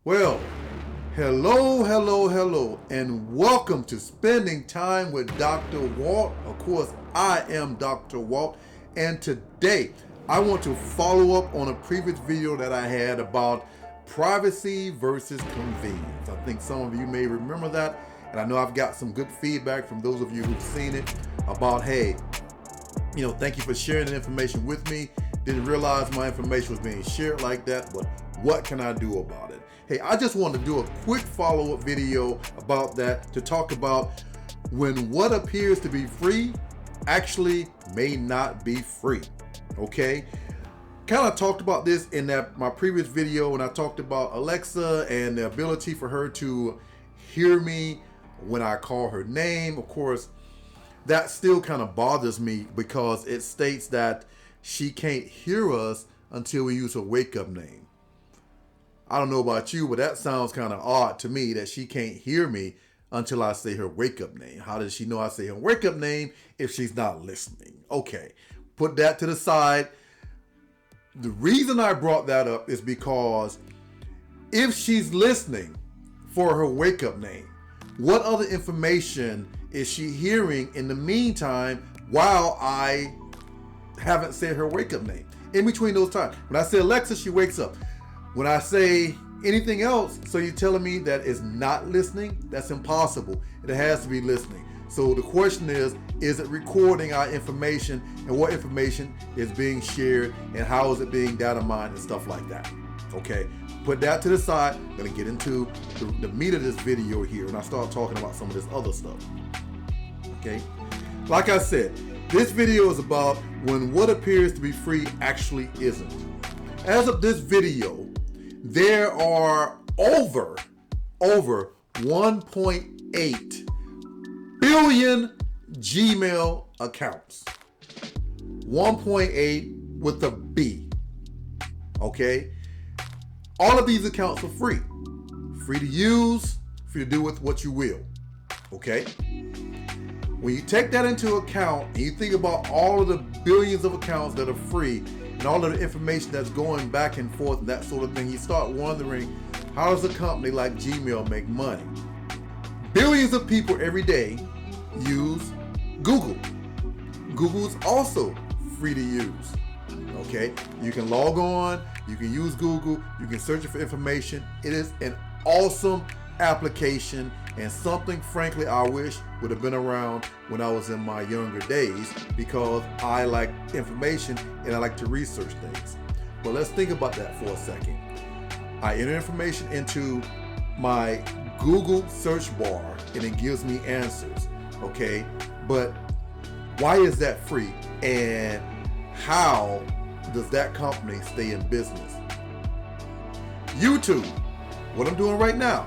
Well, hello, and welcome to Spending Time with Dr. Walt. Of course, I am Dr. Walt, and today I want to follow up on a previous video that I had about privacy versus convenience. I think some of you may remember that, and I know I've got some good feedback from those of you who've seen it about, hey, thank you for sharing the information with me. Didn't realize my information was being shared like that, but what can I do about it? Hey, I just want to do a quick follow-up video about that to talk about when what appears to be free actually may not be free. Okay? Kind of talked about this in my previous video when I talked about Alexa and the ability for her to hear me when I call her name. Of course, that still kind of bothers me because it states that she can't hear us until we use her wake-up name. I don't know about you, but that sounds kind of odd to me that she can't hear me until I say her wake-up name. How does she know I say her wake-up name if she's not listening? Okay, put that to the side. The reason I brought that up is because if she's listening for her wake-up name, what other information is she hearing in the meantime while I haven't said her wake-up name? In between those times. When I say Alexa, she wakes up. When I say anything else, so you're telling me that it's not listening? That's impossible. It has to be listening. So the question is it recording our information, and what information is being shared, and how is it being data mined and stuff like that? Okay, put that to the side. I'm gonna get into the meat of this video here, and I start talking about some of this other stuff. Okay, like I said, this video is about when what appears to be free actually isn't. As of this video, there are over 1.8 billion Gmail accounts. 1.8 with a B. Okay? All of these accounts are free. Free to use, free to do with what you will. Okay? When you take that into account and you think about all of the billions of accounts that are free and all of the information that's going back and forth and that sort of thing, you start wondering, how does a company like Gmail make money? Billions of people every day use Google. Google's also free to use. Okay? You can log on, you can use Google, you can search for information. It is an awesome application and something, frankly, I wish would have been around when I was in my younger days, because I like information and I like to research things. But let's think about that for a second. I enter information into my Google search bar and it gives me answers. Okay, but why is that free, and how does that company stay in business? YouTube, what I'm doing right now,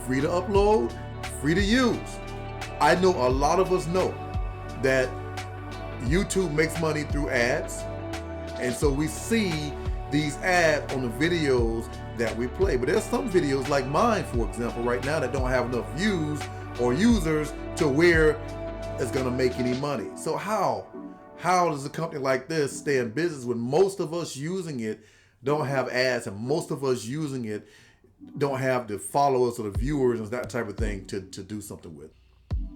free to upload, free to use. I know a lot of us know that YouTube makes money through ads, and so we see these ads on the videos that we play. But there's some videos like mine, for example, right now that don't have enough views or users to where it's gonna make any money. So how does a company like this stay in business when most of us using it don't have ads, and most of us using it don't have the followers or the viewers and that type of thing to do something with?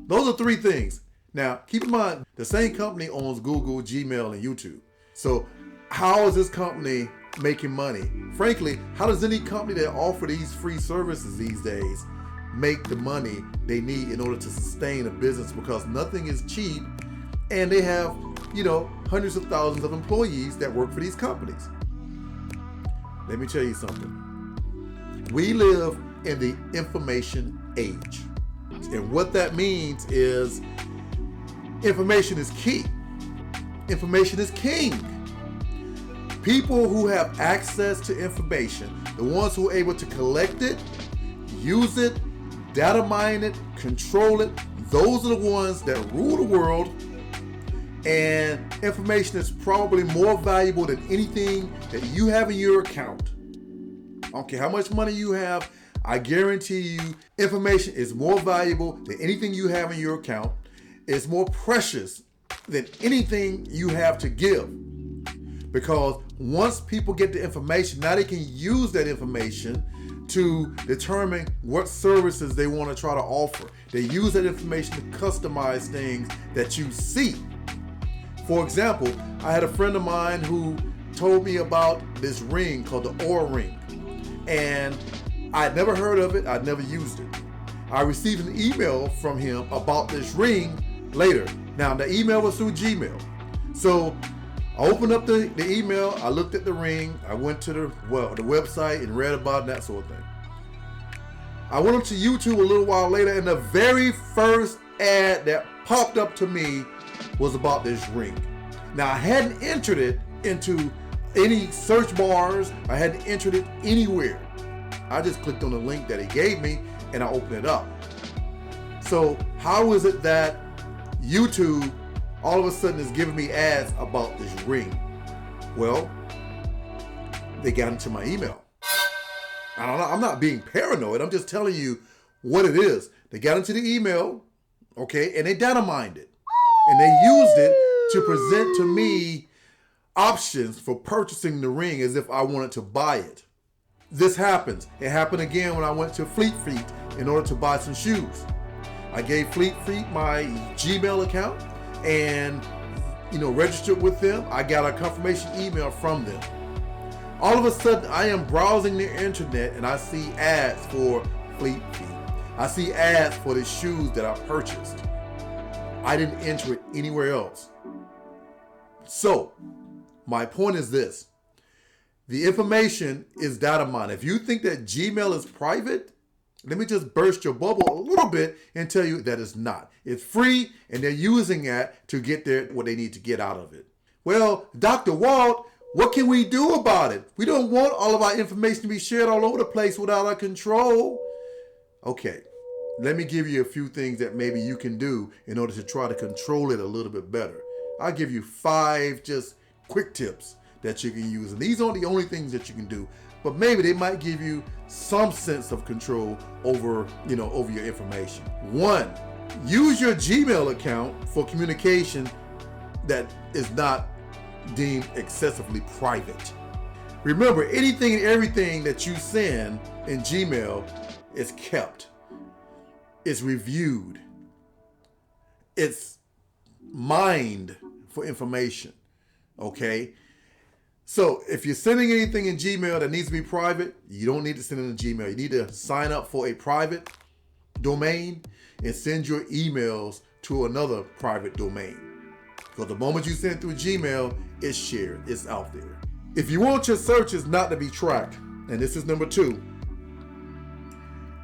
Those are three things. Now, keep in mind, the same company owns Google, Gmail, and YouTube. So how is this company making money? Frankly, how does any company that offer these free services these days make the money they need in order to sustain a business? Because nothing is cheap, and they have, hundreds of thousands of employees that work for these companies. Let me tell you something. We live in the information age. And what that means is information is key. Information is king. People who have access to information, the ones who are able to collect it, use it, data mine it, control it, those are the ones that rule the world. And information is probably more valuable than anything that you have in your account. I don't care how much money you have, I guarantee you information is more valuable than anything you have in your account. It's more precious than anything you have to give. Because once people get the information, now they can use that information to determine what services they want to try to offer. They use that information to customize things that you see. For example, I had a friend of mine who told me about this ring called the Oura Ring, and I'd never heard of it, I'd never used it. I received an email from him about this ring later. Now, the email was through Gmail. So I opened up the email, I looked at the ring, I went to the website and read about that sort of thing. I went up to YouTube a little while later, and the very first ad that popped up to me was about this ring. Now, I hadn't entered it into any search bars, I hadn't entered it anywhere. I just clicked on the link that he gave me and I opened it up. So how is it that YouTube all of a sudden is giving me ads about this ring? Well, they got into my email. I don't know, I'm not being paranoid, I'm just telling you what it is. They got into the email, okay, and they data mined it. And they used it to present to me options for purchasing the ring as if I wanted to buy it. This happens. It happened again when I went to Fleet Feet in order to buy some shoes. I gave Fleet Feet my Gmail account and registered with them. I got a confirmation email from them. All of a sudden, I am browsing the internet and I see ads for Fleet Feet. I see ads for the shoes that I purchased. I didn't enter it anywhere else. So, my point is this. The information is data mined. If you think that Gmail is private, let me just burst your bubble a little bit and tell you that it's not. It's free and they're using that to get what they need to get out of it. Well, Dr. Walt, what can we do about it? We don't want all of our information to be shared all over the place without our control. Okay, let me give you a few things that maybe you can do in order to try to control it a little bit better. I'll give you 5 just quick tips that you can use. And these aren't the only things that you can do, but maybe they might give you some sense of control over your information. 1, use your Gmail account for communication that is not deemed excessively private. Remember, anything and everything that you send in Gmail is kept. It's reviewed. It's mined for information. Okay? So if you're sending anything in Gmail that needs to be private, you don't need to send it in Gmail. You need to sign up for a private domain and send your emails to another private domain. Because the moment you send it through Gmail, it's shared, it's out there. If you want your searches not to be tracked, and this is number 2,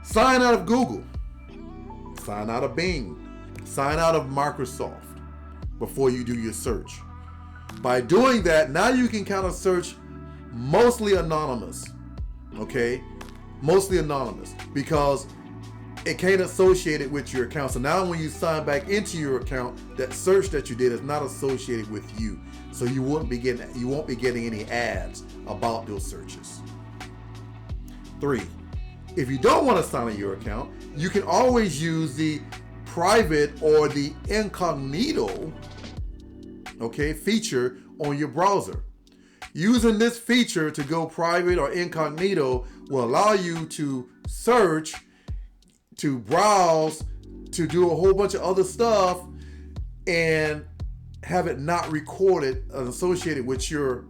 sign out of Google, sign out of Bing, sign out of Microsoft before you do your search. By doing that, now you can kind of search mostly anonymous, okay? Mostly anonymous, because it can't associate it with your account. So now when you sign back into your account, that search that you did is not associated with you. So you won't be getting any ads about those searches. 3, if you don't want to sign in your account, you can always use the private or the incognito feature on your browser. Using this feature to go private or incognito will allow you to search, to browse, to do a whole bunch of other stuff and have it not recorded and associated with your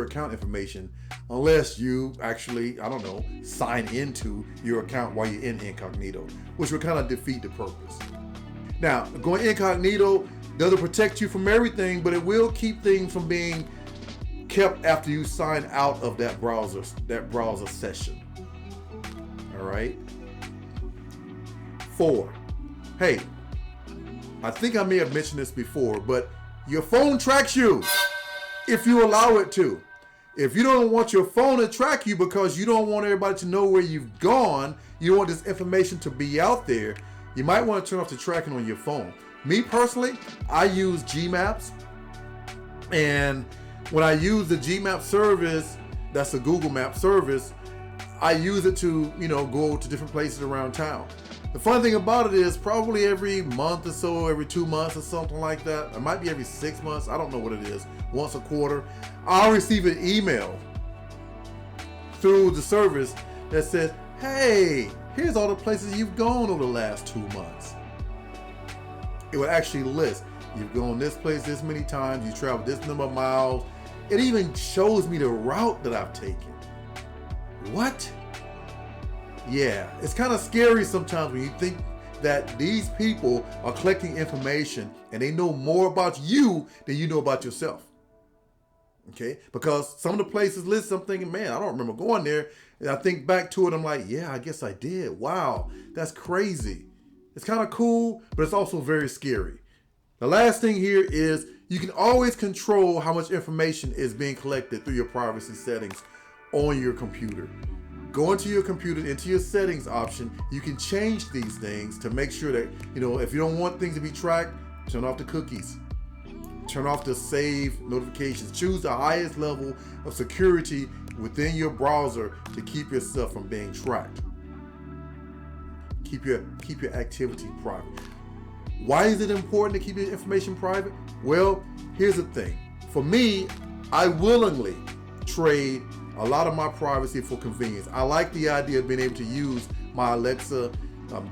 account information unless you actually, sign into your account while you're in incognito, which would kind of defeat the purpose. Now, going incognito doesn't protect you from everything, but it will keep things from being kept after you sign out of that browser session. All right. 4, hey, I think I may have mentioned this before, but your phone tracks you if you allow it to. If you don't want your phone to track you because you don't want everybody to know where you've gone, you don't want this information to be out there, you might want to turn off the tracking on your phone. Me personally, I use Gmaps, and when I use the Gmap service, that's a Google Map service, I use it to, go to different places around town. The fun thing about it is probably every month or so, every 2 months or something like that, it might be every 6 months, I don't know what it is, once a quarter, I'll receive an email through the service that says, hey, here's all the places you've gone over the last 2 months. It would actually list, you've gone this place this many times, you traveled this number of miles. It even shows me the route that I've taken. What? Yeah, it's kind of scary sometimes when you think that these people are collecting information and they know more about you than you know about yourself. Okay, because some of the places list, I'm thinking, man, I don't remember going there. And I think back to it, I'm like, yeah, I guess I did. Wow, that's crazy. It's kind of cool, but it's also very scary. The last thing here is you can always control how much information is being collected through your privacy settings on your computer. Go into your computer, into your settings option, you can change these things to make sure that, if you don't want things to be tracked, turn off the cookies. Turn off the save notifications. Choose the highest level of security within your browser to keep yourself from being tracked. Keep your activity private. Why is it important to keep your information private? Well, here's the thing. For me, I willingly trade a lot of my privacy for convenience. I like the idea of being able to use my Alexa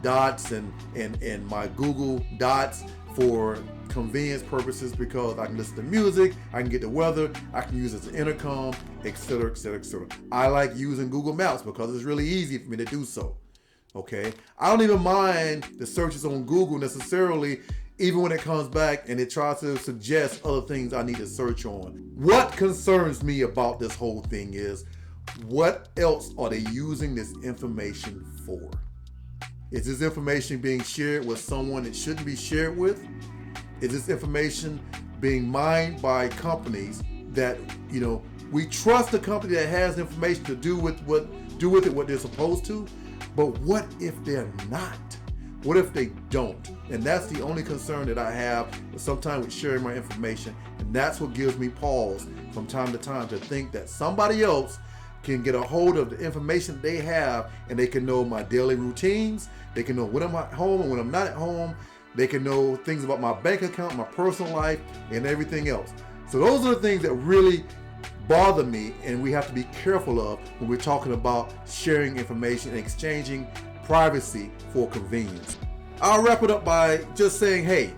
dots and my Google dots for convenience purposes, because I can listen to music, I can get the weather, I can use it as an intercom, etc., etc., etc. I like using Google Maps because it's really easy for me to do so. Okay, I don't even mind the searches on Google necessarily, even when it comes back and it tries to suggest other things I need to search on. What concerns me about this whole thing is, what else are they using this information for? Is this information being shared with someone it shouldn't be shared with? Is this information being mined by companies that, we trust the company that has information to do with it what they're supposed to? But what if they're not? What if they don't? And that's the only concern that I have sometimes with sharing my information. And that's what gives me pause from time to time to think that somebody else can get a hold of the information they have, and they can know my daily routines. They can know when I'm at home and when I'm not at home. They can know things about my bank account, my personal life, and everything else. So those are the things that really bother me, and we have to be careful of when we're talking about sharing information and exchanging privacy for convenience. I'll wrap it up by just saying, hey,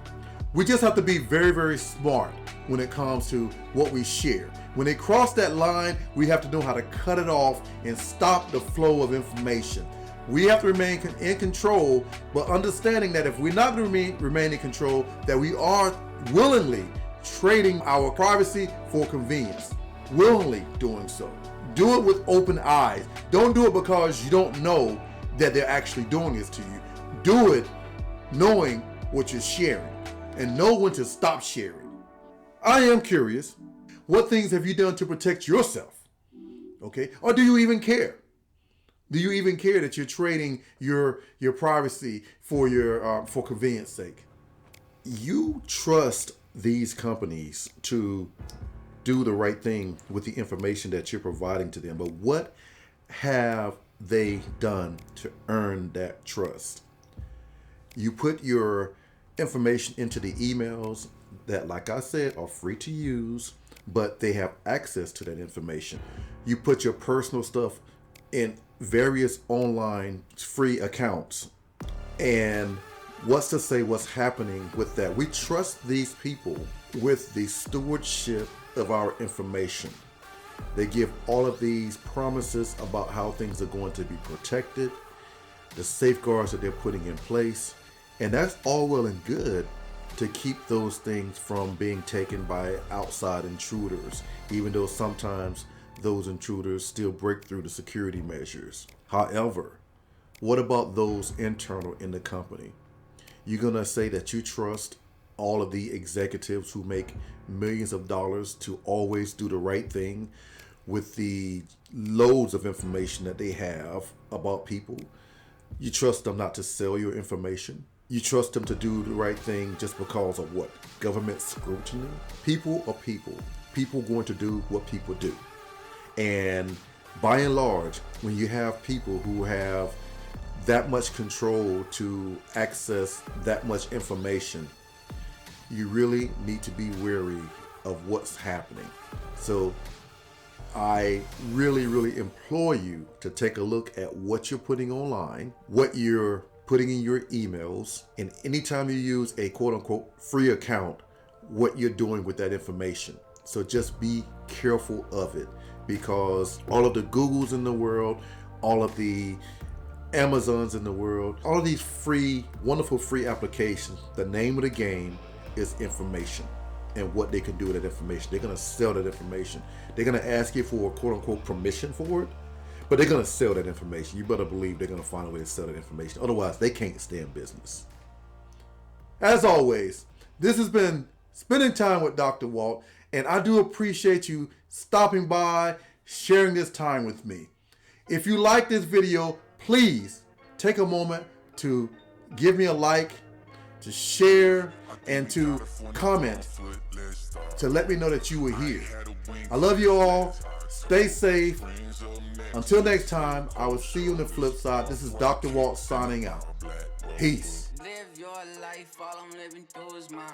we just have to be very, very smart when it comes to what we share. When they cross that line, we have to know how to cut it off and stop the flow of information. We have to remain in control, but understanding that if we're not going to remain in control, that we are willingly trading our privacy for convenience. Willingly doing so. Do it with open eyes. Don't do it because you don't know that they're actually doing this to you. Do it knowing what you're sharing and know when to stop sharing. I am curious, what things have you done to protect yourself? Okay? Or do you even care? Do you even care that you're trading your privacy for for convenience sake? You trust these companies to do the right thing with the information that you're providing to them, but what have they done to earn that trust? You put your information into the emails that, like I said, are free to use, but they have access to that information. You put your personal stuff in various online free accounts, and what's to say what's happening with that? We trust these people with the stewardship of our information. They give all of these promises about how things are going to be protected, the safeguards that they're putting in place, and that's all well and good to keep those things from being taken by outside intruders, even though sometimes those intruders still break through the security measures. However, what about those internal in the company? You're gonna say that you trust all of the executives who make millions of dollars to always do the right thing with the loads of information that they have about people? You trust them not to sell your information? You trust them to do the right thing just because of what? Government scrutiny? People are people. People going to do what people do. And by and large, when you have people who have that much control to access that much information, you really need to be wary of what's happening. So I really, really implore you to take a look at what you're putting online, what you're putting in your emails, and anytime you use a quote unquote free account, what you're doing with that information. So just be careful of it, because all of the Googles in the world, all of the Amazons in the world, all of these free, wonderful free applications, the name of the game is information and what they can do with that information. They're gonna sell that information. They're gonna ask you for a quote unquote permission for it, but they're gonna sell that information. You better believe they're gonna find a way to sell that information. Otherwise, they can't stay in business. As always, this has been Spending Time with Dr. Walt, and I do appreciate you stopping by, sharing this time with me. If you like this video, please take a moment to give me a like, to share, and to comment to let me know that you were here. I love you all. Stay safe. Until next time, I will see you on the flip side. This is Dr. Walt signing out. Peace. Live your life, all I'm living through is mine.